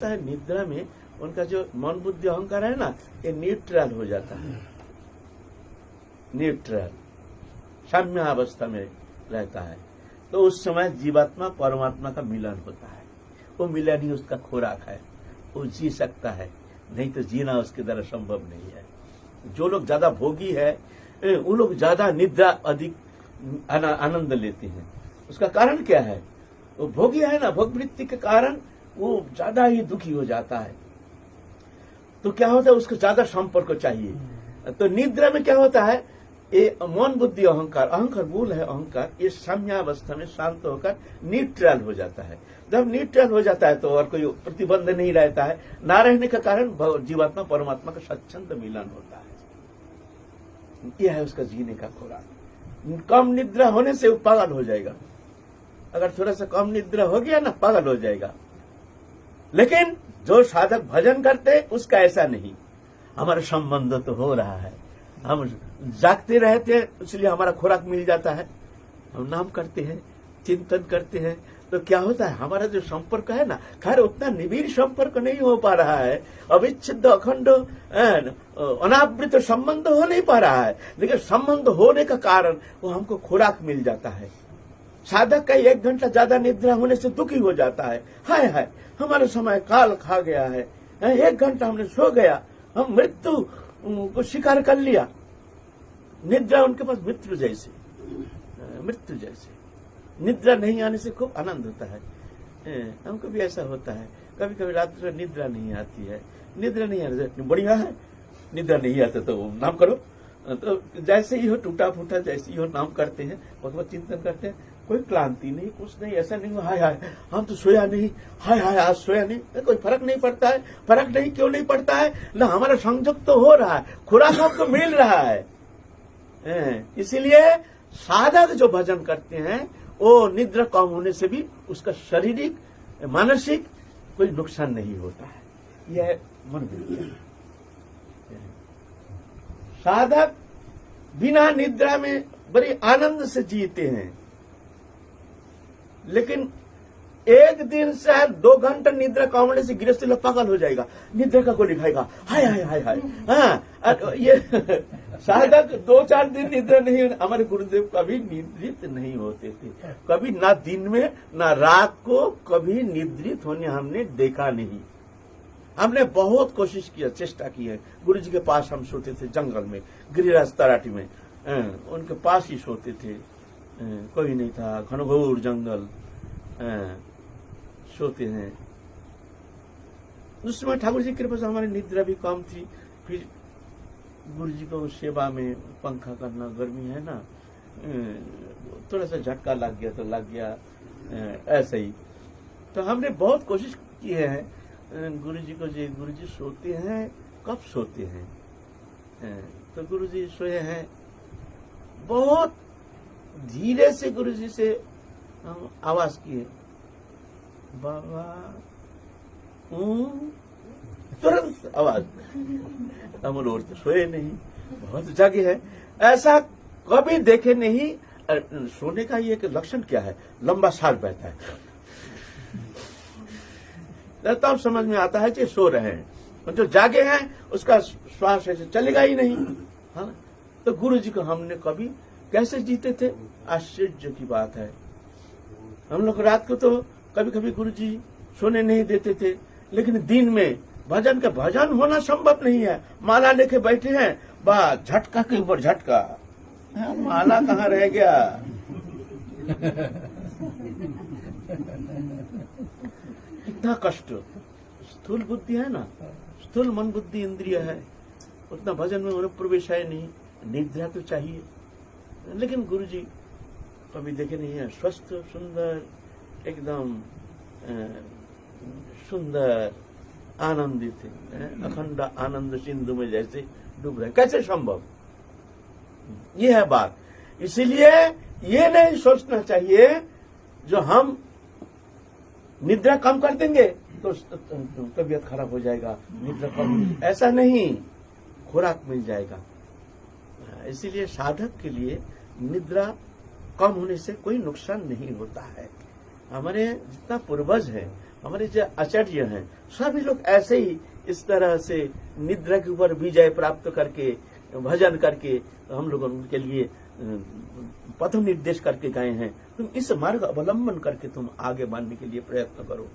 है निद्रा में उनका जो मन बुद्धि अहंकार है ना, ये न्यूट्रल हो जाता है, न्यूट्रल साम्य अवस्था में रहता है। तो उस समय जीवात्मा परमात्मा का मिलन होता है। वो मिलन ही उसका खुराक है, वो जी सकता है, नहीं तो जीना उसके द्वारा संभव नहीं है। जो लोग ज्यादा भोगी है वो लोग ज्यादा निद्रा अधिक आनंद लेते हैं। उसका कारण क्या है? वो भोगी है ना, भोगवृत्ति के कारण वो ज्यादा ही दुखी हो जाता है। तो क्या होता है, उसको ज्यादा संपर्क चाहिए। तो निद्रा में क्या होता है, ये मन बुद्धि अहंकार, अहंकार मूल है अहंकार, ये साम्यावस्था में शांत होकर न्यूट्रल हो जाता है। जब न्यूट्रल हो जाता है तो और कोई प्रतिबंध नहीं रहता है। ना रहने के कारण जीवात्मा परमात्मा का स्वच्छंद मिलन होता है। यह है उसका जीने का खुराक। कम निद्रा होने से वो पागल हो जाएगा। अगर थोड़ा सा कम निद्रा हो गया ना, पागल हो जाएगा। लेकिन जो साधक भजन करते उसका ऐसा नहीं। हमारा संबंध तो हो रहा है, हम जागते रहते हैं, इसलिए हमारा खुराक मिल जाता है। हम नाम करते हैं, चिंतन करते हैं, तो क्या होता है, हमारा जो संपर्क है ना, खैर उतना निबिड़ संपर्क नहीं हो पा रहा है, अविच्छिन्न अखंड अनावृत संबंध हो नहीं पा रहा है, लेकिन संबंध होने का कारण वो हमको खुराक मिल जाता है। साधक का 1 घंटा ज्यादा निद्रा होने से दुखी हो जाता है। हाय हाय, हमारा समय काल खा गया है, 1 घंटा हमने सो गया, हम मृत्यु को स्वीकार कर लिया। निद्रा उनके पास मृत्यु जैसे, मृत्यु जैसे। निद्रा नहीं आने से खूब आनंद होता है। हमको भी ऐसा होता है, कभी कभी रात में निद्रा नहीं आती है। निद्रा नहीं आती, बढ़िया है, निद्रा नहीं आता तो नाम करो। तो जैसे ही हो, टूटा फूटा जैसे ही हो, नाम करते हैं, भगवत चिंतन करते हैं, कोई क्लांति नहीं, कुछ नहीं, ऐसा नहीं हो हाय हाय हम तो सोया नहीं, हाय हाय आज सोया नहीं। कोई फर्क नहीं पड़ता है। फर्क नहीं क्यों नहीं पड़ता है ना, हमारा संयोग तो हो रहा है, खुराक हमको मिल रहा है। इसीलिए साधक जो भजन करते हैं वो निद्रा कम होने से भी उसका शारीरिक मानसिक कोई नुकसान नहीं होता है। यह मन विज्ञान। साधक बिना निद्रा में बड़ी आनंद से जीते हैं, लेकिन एक दिन से 2 घंटा निद्रा कम होने से गृहस्थ लोग पागल हो जाएगा, निद्रा का गोली खाएगा, हाय हाय हाय हाय। हाँ, ये साधक 2-4 दिन निद्रा नहीं। हमारे गुरुदेव कभी निद्रित नहीं होते थे, कभी ना दिन में ना रात को कभी निद्रित होने हमने देखा नहीं। हमने बहुत कोशिश किया, चेष्टा की है। गुरु जी के पास हम सोते थे, जंगल में, गिरिराज तराटी में, उनके पास ही सोते थे। कोई नहीं था, घनघोर जंगल, सोते हैं। उस समय ठाकुर जी की कृपा से हमारी निद्रा भी कम थी। फिर गुरु जी को सेवा में पंखा करना, गर्मी है ना, थोड़ा सा झटका लग गया तो लग गया, ऐसे ही। तो हमने बहुत कोशिश की है गुरु जी को, जी गुरु जी सोते हैं, कब सोते हैं? तो गुरु जी सोए हैं, बहुत धीरे से गुरु जी से हम आवाज किए, बाबा, तुरंत आवाज। हम और तो सोए नहीं, बहुत जागे हैं, ऐसा कभी देखे नहीं। सोने का ये लक्षण क्या है, लंबा सांस बहता है, तब समझ में आता है कि सो रहे हैं। और जो जागे हैं उसका श्वास ऐसे चलेगा ही नहीं। हाँ, तो गुरु जी को हमने कभी कैसे जीते थे, आश्चर्य की बात है। हम लोग रात को तो कभी कभी गुरु जी सोने नहीं देते थे, लेकिन दिन में भजन का भजन होना संभव नहीं है। माला लेके बैठे हैं, बा झटका के ऊपर झटका, माला कहाँ रह गया। इतना कष्ट, स्थूल बुद्धि है ना, स्थूल मन बुद्धि इंद्रिय है, उतना भजन में अनुप्रवेश है नहीं। निद्रा तो चाहिए, लेकिन गुरु जी कभी देखे नहीं है। स्वस्थ सुंदर, एकदम सुंदर, आनंदित, अखंड आनंद सिंधु में जैसे डूब रहे, कैसे संभव? ये है बात। इसीलिए ये नहीं सोचना चाहिए जो हम निद्रा कम कर देंगे तो तबीयत खराब हो जाएगा, निद्रा कम, ऐसा नहीं, खुराक मिल जाएगा। इसीलिए साधक के लिए निद्रा कम होने से कोई नुकसान नहीं होता है। हमारे जितना पूर्वज है हमारे जो आचार्य हैं सभी लोग ऐसे ही इस तरह से निद्रा के ऊपर विजय प्राप्त करके भजन करके हम लोग उनके लिए पथ निर्देश करके गए हैं। तुम इस मार्ग अवलंबन करके तुम आगे बढ़ने के लिए प्रयत्न करो।